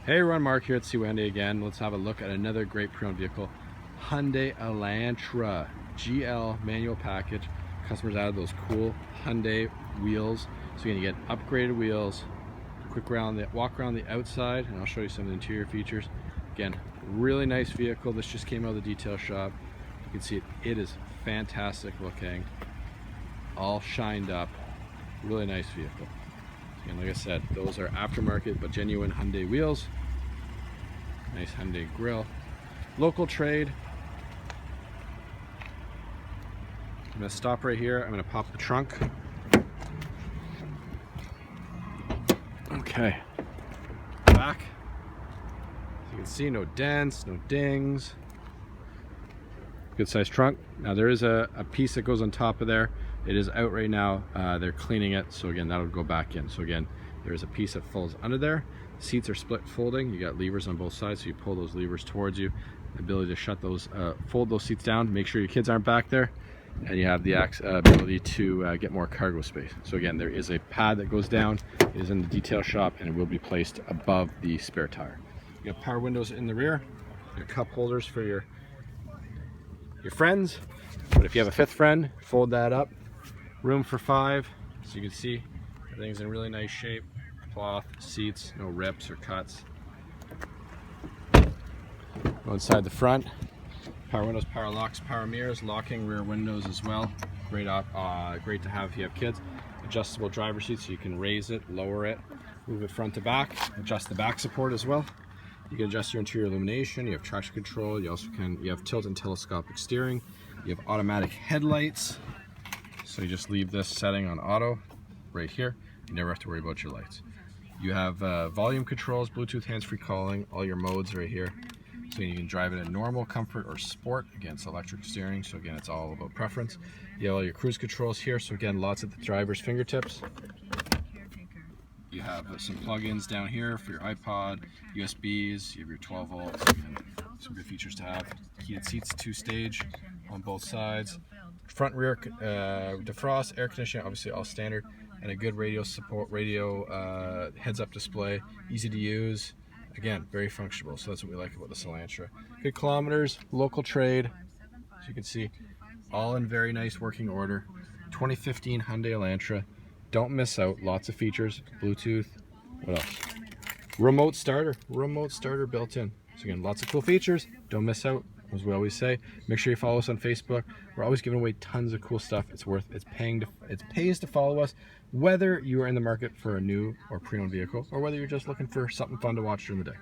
Hey everyone, Mark here at Hyundai again. Let's have a look at another great pre-owned vehicle, Hyundai Elantra GL manual package. Customers added those cool Hyundai wheels, so again, you get upgraded wheels. Quick walk around the outside, and I'll show you some of the interior features. Again, really nice vehicle. This just came out of the detail shop. You can see it is fantastic looking, all shined up. Really nice vehicle. And like I said, those are aftermarket but genuine Hyundai wheels. Nice Hyundai grille. Local trade. I'm going to stop right here. I'm going to pop the trunk. Okay. Back. As you can see, no dents, no dings. Good sized trunk. Now there is a piece that goes on top of there. It is out right now. They're cleaning it, so again that'll go back in. So again, there's a piece that folds under there. Seats are split folding. You got levers on both sides, so you pull those levers towards you. The ability to shut those, fold those seats down. Make sure your kids aren't back there, and you have the ability to get more cargo space. So again, there is a pad that goes down. It is in the detail shop, and it will be placed above the spare tire. You got power windows in the rear. Your cup holders for your friends, but if you have a fifth friend, fold that up. Room for 5, so you can see everything's in really nice shape. Cloth seats, no rips or cuts. Go inside the front. Power windows, power locks, power mirrors, locking rear windows as well. Great to have if you have kids. Adjustable driver seat, so you can raise it, lower it, move it front to back. Adjust the back support as well. You can adjust your interior illumination. You have traction control. You have tilt and telescopic steering. You have automatic headlights. So you just leave this setting on auto right here. You never have to worry about your lights. You have volume controls, Bluetooth, hands-free calling, all your modes right here. So you can drive it in normal, comfort, or sport. Again, it's electric steering, so again, it's all about preference. You have all your cruise controls here, so again, lots at the driver's fingertips. You have some plug-ins down here for your iPod, USBs, you have your 12 volts, again, some good features to have. Heated seats, 2-stage on both sides. Front rear defrost, air conditioning, obviously all standard, and a good radio support, heads-up display, easy to use. Again, very functional, so that's what we like about the Elantra. Good kilometers, local trade, as you can see, all in very nice working order. 2015 Hyundai Elantra. Don't miss out, lots of features, Bluetooth, what else? Remote starter built in. So again, lots of cool features, don't miss out. As we always say, make sure you follow us on Facebook. We're always giving away tons of cool stuff. It pays to follow us, whether you are in the market for a new or pre-owned vehicle, or whether you're just looking for something fun to watch during the day.